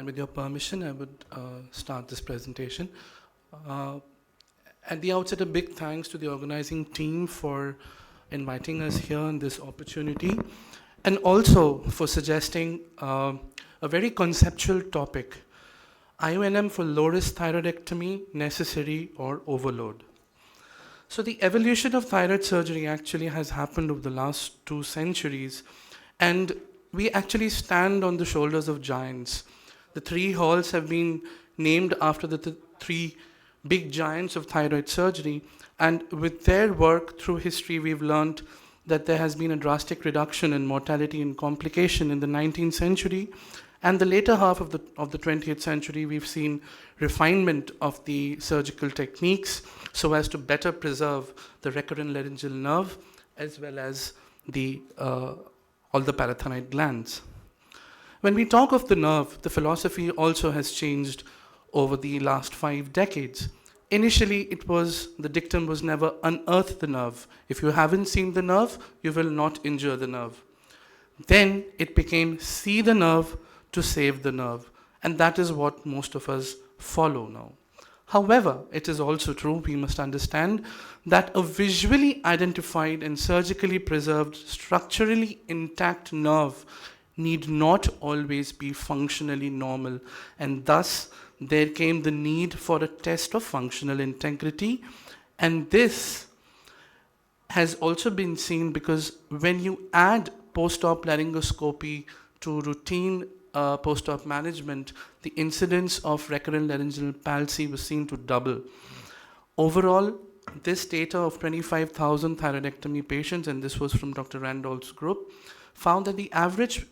with your permission, I would start this presentation. At the outset, a big thanks to the organizing team for inviting us here on this opportunity, and also for suggesting a very conceptual topic, IONM for low-risk thyroidectomy, necessary or overload. So the evolution of thyroid surgery actually has happened over the last 2 centuries, and we actually stand on the shoulders of giants. The 3 halls have been named after the 3 big giants of thyroid surgery, and with their work through history, we've learned that there has been a drastic reduction in mortality and complication in the 19th century, and the later half of the 20th century, we've seen refinement of the surgical techniques so as to better preserve the recurrent laryngeal nerve as well as the all the parathyroid glands. When we talk of the nerve, the philosophy also has changed over the last 5 decades. Initially, the dictum was never unearth the nerve. If you haven't seen the nerve, you will not injure the nerve. Then it became see the nerve to save the nerve. And that is what most of us follow now. However, it is also true, we must understand, that a visually identified and surgically preserved, structurally intact nerve need not always be functionally normal. And thus, there came the need for a test of functional integrity. And this has also been seen because when you add post-op laryngoscopy to routine post-op management, the incidence of recurrent laryngeal palsy was seen to double. Overall, this data of 25,000 thyroidectomy patients, and this was from Dr. Randolph's group, found that the average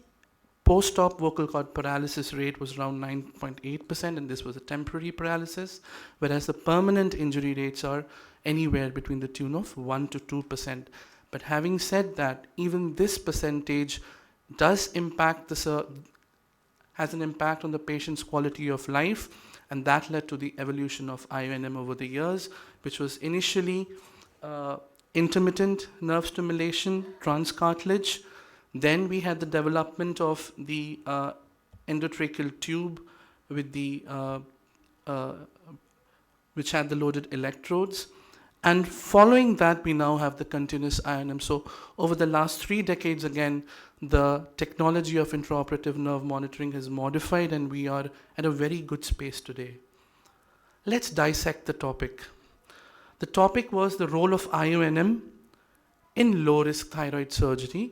post-op vocal cord paralysis rate was around 9.8%, and this was a temporary paralysis, whereas the permanent injury rates are anywhere between the tune of 1 to 2%. But having said that, even this percentage does has an impact on the patient's quality of life, and that led to the evolution of IONM over the years, which was initially intermittent nerve stimulation, transcartilage. Then we had the development of the endotracheal tube with which had the loaded electrodes. And following that, we now have the continuous IONM. So over the last 3 decades, again, the technology of intraoperative nerve monitoring has modified, and we are at a very good space today. Let's dissect the topic. The topic was the role of IONM in low-risk thyroid surgery.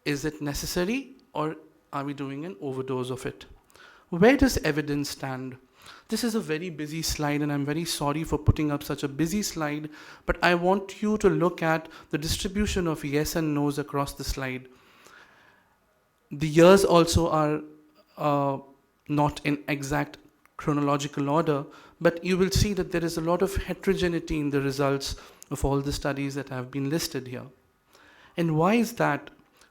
Is it necessary, or are we doing an overdose of it? Where does evidence stand? This is a very busy slide, and I'm very sorry for putting up such a busy slide, but I want you to look at the distribution of yes and no's across the slide. The years also are not in exact chronological order, but you will see that there is a lot of heterogeneity in the results of all the studies that have been listed here. And why is that?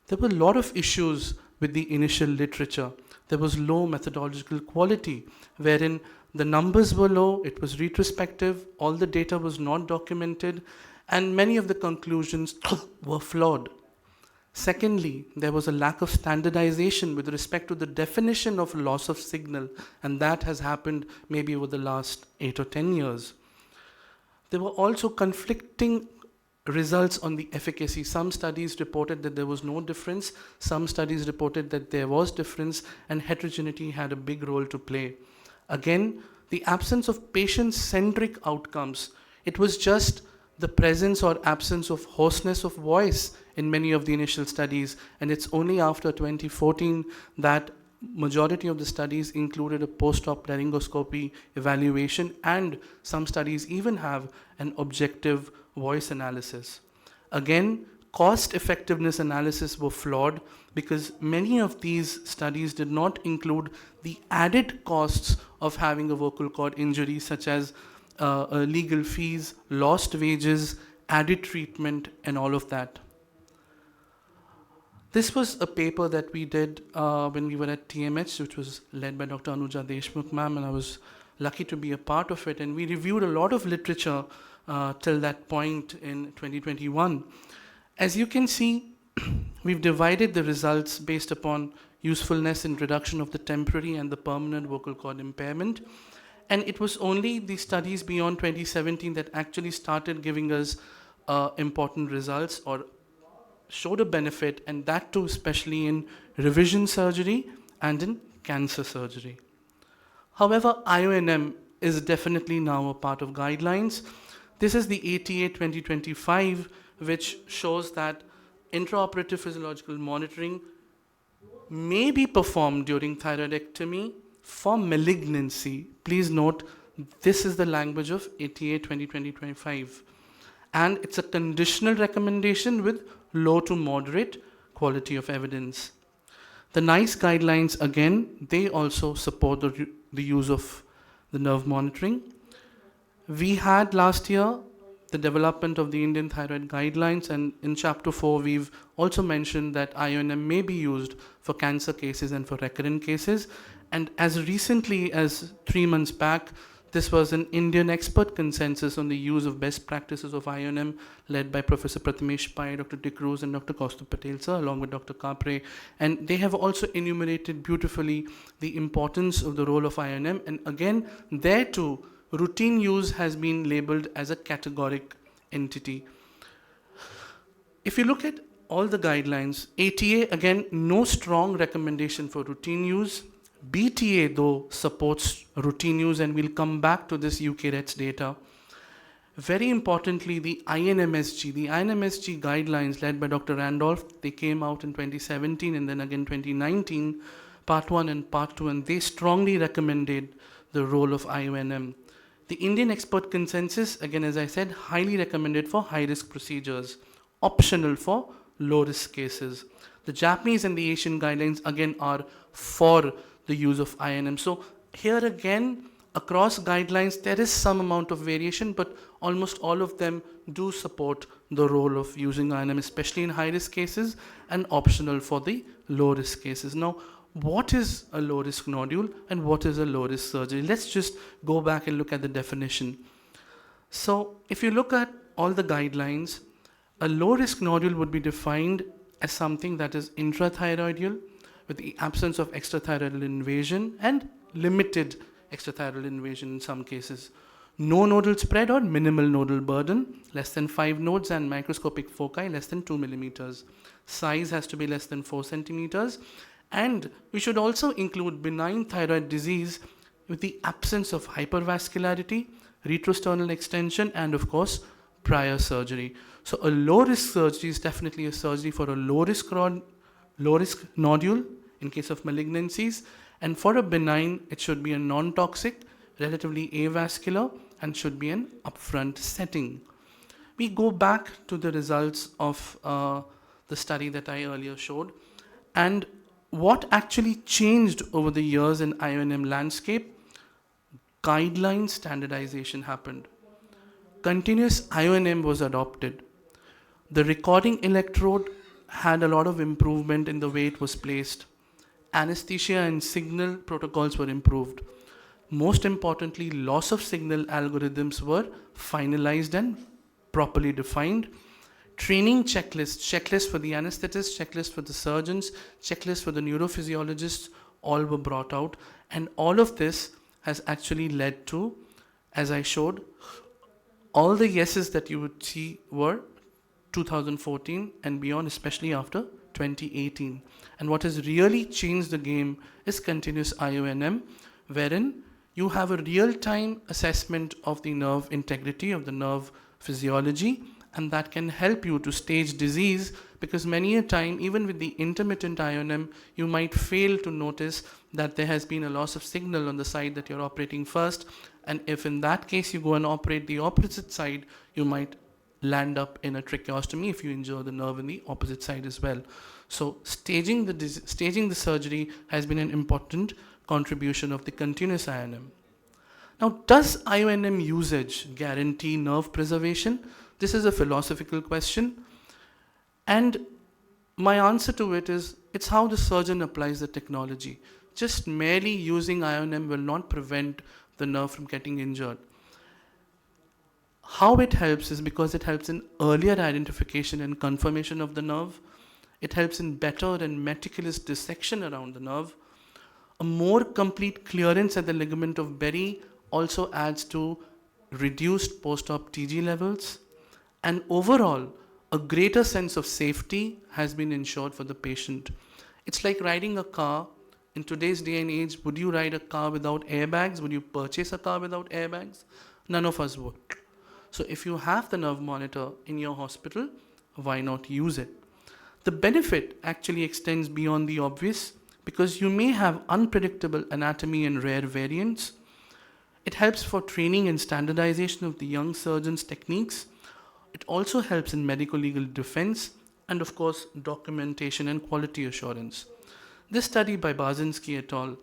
There were a lot of issues with the initial literature. There was low methodological quality, wherein the numbers were low, it was retrospective, all the data was not documented, and many of the conclusions were flawed. Secondly, there was a lack of standardization with respect to the definition of loss of signal, and that has happened maybe over the last 8 or 10 years. There were also conflicting results on the efficacy. Some studies reported that there was no difference, some studies reported that there was difference, and heterogeneity had a big role to play. Again, the absence of patient-centric outcomes. It was just the presence or absence of hoarseness of voice in many of the initial studies, and it's only after 2014 that majority of the studies included a post-op laryngoscopy evaluation, and some studies even have an objective voice analysis. Again, cost effectiveness analysis were flawed because many of these studies did not include the added costs of having a vocal cord injury, such as legal fees, lost wages, added treatment, and all of that. This was a paper that we did when we were at TMH, which was led by Dr. Anuja Deshmukh ma'am, and I was lucky to be a part of it. And we reviewed a lot of literature till that point in 2021. As you can see, we've divided the results based upon usefulness in reduction of the temporary and the permanent vocal cord impairment. And it was only the studies beyond 2017 that actually started giving us important results or showed a benefit, and that too especially in revision surgery and in cancer surgery. However, IONM is definitely now a part of guidelines. This is the ATA 2025, which shows that intraoperative physiological monitoring may be performed during thyroidectomy for malignancy. Please note, this is the language of ATA 2025. And it's a conditional recommendation with low to moderate quality of evidence. The NICE guidelines, again, they also support the use of the nerve monitoring. We had last year the development of the Indian thyroid guidelines, and in chapter 4 we've also mentioned that IONM may be used for cancer cases and for recurrent cases. And as recently as 3 months back, this was an Indian expert consensus on the use of best practices of IONM led by Professor Prathamesh Pai, Dr. Dick Rose and Dr. Kaustubh Patel sir, along with Dr. Kapre. And they have also enumerated beautifully the importance of the role of IONM. And again, there too, routine use has been labeled as a categoric entity. If you look at all the guidelines, ATA, again, no strong recommendation for routine use. BTA, though, supports routine use, and we'll come back to this UKRETS data. Very importantly, the INMSG guidelines led by Dr. Randolph, they came out in 2017 and then again 2019, part 1 and part 2, and they strongly recommended the role of IONM. The Indian expert consensus, again, as I said, highly recommended for high-risk procedures, optional for low-risk cases. The Japanese and the Asian guidelines, again, are for the use of IONM. So here again, across guidelines, there is some amount of variation, but almost all of them do support the role of using IONM, especially in high-risk cases, and optional for the low-risk cases. Now, what is a low-risk nodule and what is a low-risk surgery? Let's just go back and look at the definition. So if you look at all the guidelines, a low-risk nodule would be defined as something that is intrathyroidal, with the absence of extrathyroidal invasion and limited extrathyroidal invasion in some cases. No nodal spread or minimal nodal burden, less than 5 nodes, and microscopic foci less than 2 millimeters. Size has to be less than 4 centimeters. And we should also include benign thyroid disease with the absence of hypervascularity, retrosternal extension, and of course, prior surgery. So a low-risk surgery is definitely a surgery for a low-risk nodule in case of malignancies, and for a benign, it should be a non-toxic, relatively avascular, and should be an upfront setting. We go back to the results of the study that I earlier showed, and what actually changed over the years in IONM landscape? Guideline standardization happened. Continuous IONM was adopted. The recording electrode had a lot of improvement in the way it was placed. Anesthesia and signal protocols were improved. Most importantly, loss of signal algorithms were finalized and properly defined. Training checklists for the anesthetists, checklists for the surgeons, checklists for the neurophysiologists, all were brought out. And all of this has actually led to, as I showed, all the yeses that you would see were 2014 and beyond, especially after 2018. And what has really changed the game is continuous IONM, wherein you have a real-time assessment of the nerve integrity, of the nerve physiology, and that can help you to stage disease, because many a time, even with the intermittent IONM, you might fail to notice that there has been a loss of signal on the side that you're operating first, and if in that case you go and operate the opposite side, you might land up in a tracheostomy if you injure the nerve in the opposite side as well. So staging the surgery has been an important contribution of the continuous IONM. Now, does IONM usage guarantee nerve preservation? This is a philosophical question, and my answer to it is, it's how the surgeon applies the technology. Just merely using IONM will not prevent the nerve from getting injured. How it helps is because it helps in earlier identification and confirmation of the nerve. It helps in better and meticulous dissection around the nerve. A more complete clearance at the ligament of Berry also adds to reduced post-op TG levels. And overall, a greater sense of safety has been ensured for the patient. It's like riding a car. In today's day and age, would you ride a car without airbags? Would you purchase a car without airbags? None of us would. So if you have the nerve monitor in your hospital, why not use it? The benefit actually extends beyond the obvious because you may have unpredictable anatomy and rare variants. It helps for training and standardization of the young surgeon's techniques. It also helps in medical legal defense and, of course, documentation and quality assurance. This study by Basinski et al.,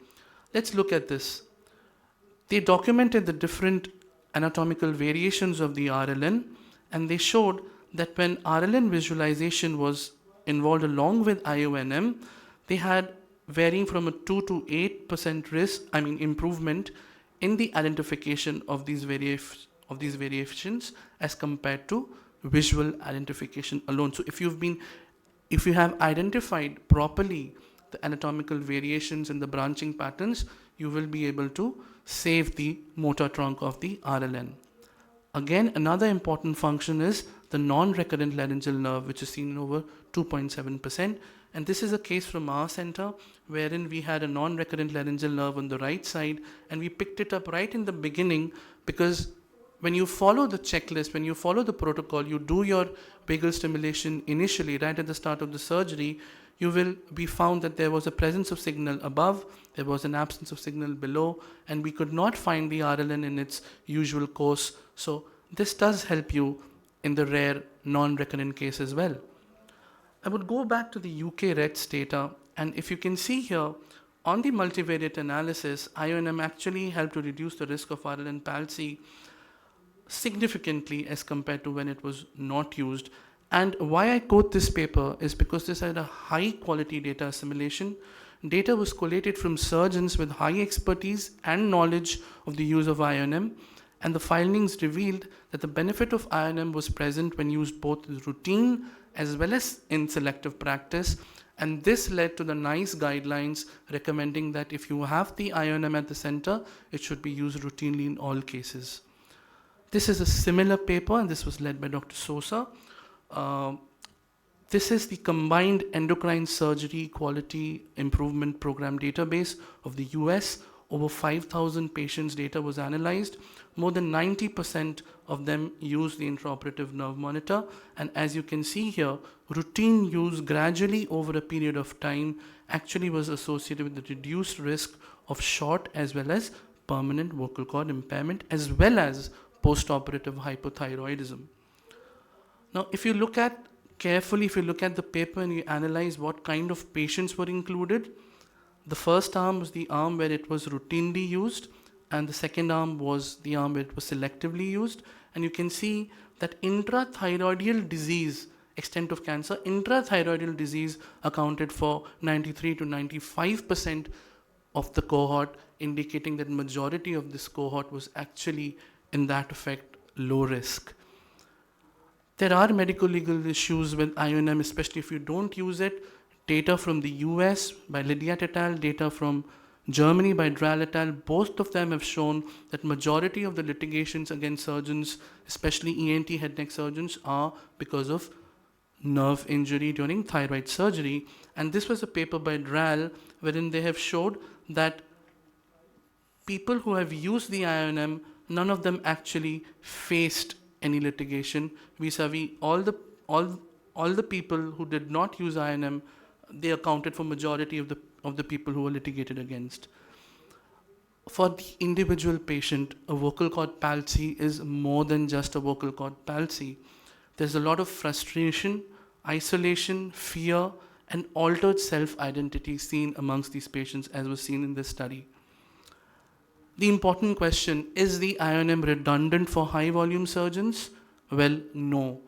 let's look at this. They documented the different anatomical variations of the RLN, and they showed that when RLN visualization was involved along with IONM, they had varying from a 2 to 8% improvement in the identification of these variations as compared to visual identification alone. So if you have identified properly the anatomical variations and the branching patterns, you will be able to save the motor trunk of the RLN. Again, another important function is the non-recurrent laryngeal nerve, which is seen in over 2.7%. And this is a case from our center wherein we had a non-recurrent laryngeal nerve on the right side, and we picked it up right in the beginning because when you follow the checklist, when you follow the protocol, you do your vagal stimulation initially right at the start of the surgery, you will be found that there was a presence of signal above, there was an absence of signal below, and we could not find the RLN in its usual course. So this does help you in the rare non-recurrent case as well. I would go back to the UK RETS data, and if you can see here, on the multivariate analysis, IONM actually helped to reduce the risk of RLN palsy significantly as compared to when it was not used. And why I quote this paper is because this had a high quality data assimilation. Data was collated from surgeons with high expertise and knowledge of the use of IONM, and the findings revealed that the benefit of IONM was present when used both in routine as well as in selective practice, and this led to the NICE guidelines recommending that if you have the IONM at the center, it should be used routinely in all cases. This is a similar paper, and this was led by Dr. Sosa. This is the combined endocrine surgery quality improvement program database of the US. Over 5,000 patients' data was analyzed. More than 90% of them used the intraoperative nerve monitor. And as you can see here, routine use gradually over a period of time actually was associated with the reduced risk of short as well as permanent vocal cord impairment, as well as post-operative hypothyroidism. Now, if you look at the paper and you analyze what kind of patients were included, the first arm was the arm where it was routinely used, and the second arm was the arm where it was selectively used. And you can see that intrathyroidal disease, extent of cancer, intrathyroidal disease accounted for 93 to 95% of the cohort, indicating that majority of this cohort was actually in that effect low risk. There are medical legal issues with IONM, especially if you don't use it. Data from the US by Lydia et al., data from Germany by Dhar et al., both of them have shown that majority of the litigations against surgeons, especially ENT head neck surgeons, are because of nerve injury during thyroid surgery. And this was a paper by Dhar wherein they have showed that people who have used the IONM, none of them actually faced any litigation vis-a-vis all the people who did not use IONM. They accounted for majority of the people who were litigated against. For the individual patient, a vocal cord palsy is more than just a vocal cord palsy. There's a lot of frustration, isolation, fear, and altered self-identity seen amongst these patients, as was seen in this study. The important question, is the IONM redundant for high-volume surgeons? Well, no.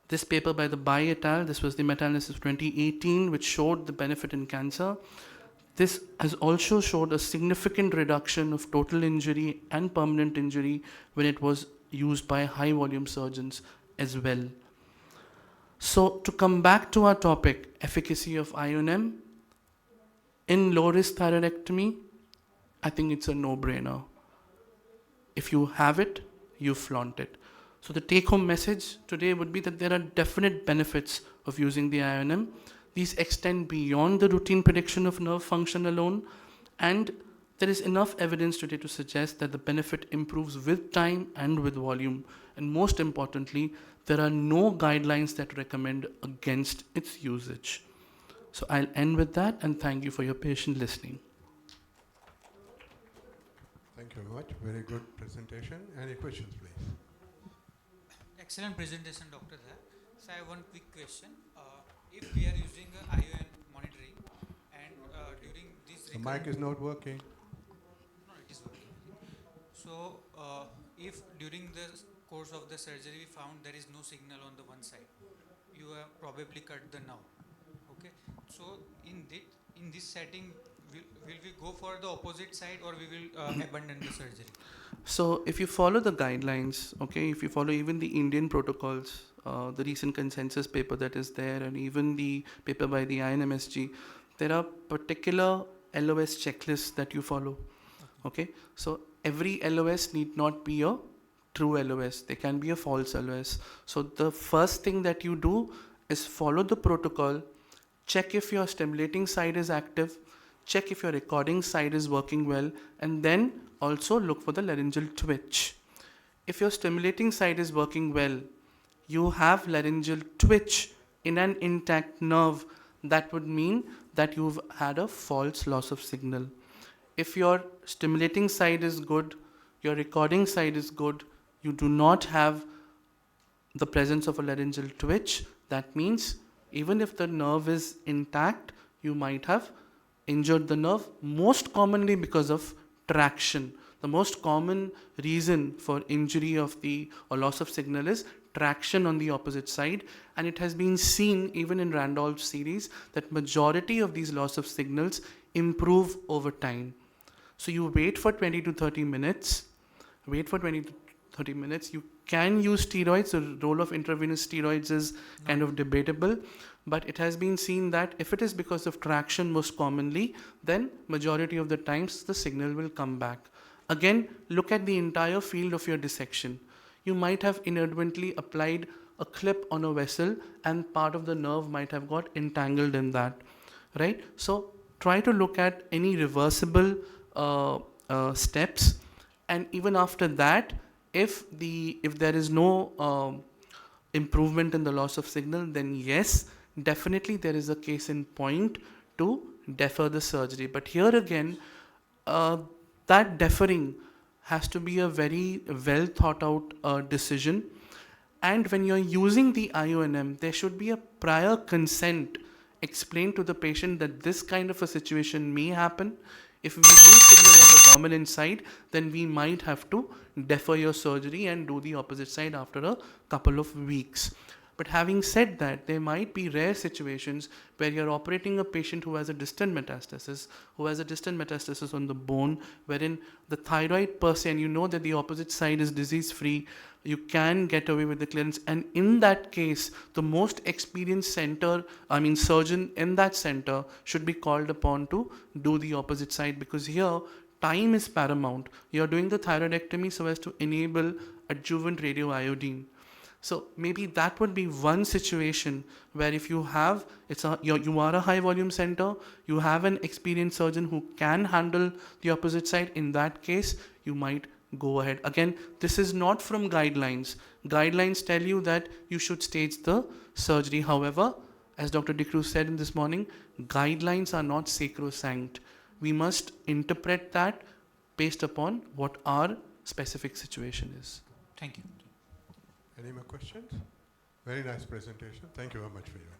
This paper by the Bai et al., this was the meta-analysis of 2018, which showed the benefit in cancer. This has also showed a significant reduction of total injury and permanent injury when it was used by high-volume surgeons as well. So to come back to our topic, efficacy of IONM, in low-risk thyroidectomy, I think it's a no-brainer. If you have it, you flaunt it. So the take-home message today would be that there are definite benefits of using the IONM. These extend beyond the routine prediction of nerve function alone, and there is enough evidence today to suggest that the benefit improves with time and with volume. And most importantly, there are no guidelines that recommend against its usage. So I'll end with that, and thank you for your patient listening. Thank you very much. Very good presentation. Any questions, please? Excellent presentation, Dr. Dhar. So I have one quick question. If we are using ION monitoring and during this The mic is not working. no, it is working. So if during the course of the surgery we found there is no signal on the one side, you have probably cut the nerve. Okay. So in this setting, will we go for the opposite side or we will abandon the surgery? So if you follow the guidelines, okay, if you follow even the Indian protocols, the recent consensus paper that is there, and even the paper by the INMSG, there are particular LOS checklists that you follow. Okay, so every LOS need not be a true LOS. They can be a false LOS. So the first thing that you do is follow the protocol, check if your stimulating side is active, check if your recording side is working well, and then also look for the laryngeal twitch. If your stimulating side is working well, you have laryngeal twitch in an intact nerve, that would mean that you've had a false loss of signal. If your stimulating side is good, your recording side is good, you do not have the presence of a laryngeal twitch, that means even if the nerve is intact, you might have injured the nerve, most commonly because of traction. The most common reason for injury of the or loss of signal is traction on the opposite side, and it has been seen even in Randolph's series that majority of these loss of signals improve over time. So you wait for 20 to 30 minutes, you can use steroids. The role of intravenous steroids is kind of debatable, but it has been seen that if it is because of traction most commonly, then majority of the times the signal will come back. Again, look at the entire field of your dissection. You might have inadvertently applied a clip on a vessel and part of the nerve might have got entangled in that, right? So try to look at any reversible steps, and even after that, if there is no improvement in the loss of signal, then yes, definitely there is a case in point to defer the surgery. But here again, that deferring has to be a very well thought out decision. And when you're using the IONM, there should be a prior consent explained to the patient that this kind of a situation may happen. If we lose signal on the dominant side, then we might have to defer your surgery and do the opposite side after a couple of weeks. But having said that, there might be rare situations where you're operating a patient who has a distant metastasis, on the bone, wherein the thyroid per se, and you know that the opposite side is disease-free, you can get away with the clearance. And in that case, the most experienced surgeon in that center should be called upon to do the opposite side, because here, time is paramount. You're doing the thyroidectomy so as to enable adjuvant radioiodine. So maybe that would be one situation where if you have, you are a high volume center, you have an experienced surgeon who can handle the opposite side, in that case, you might go ahead. Again, this is not from guidelines. Guidelines tell you that you should stage the surgery. However, as Dr. Dicruz said in this morning, guidelines are not sacrosanct. We must interpret that based upon what our specific situation is. Thank you. Any more questions? Very nice presentation. Thank you very much for your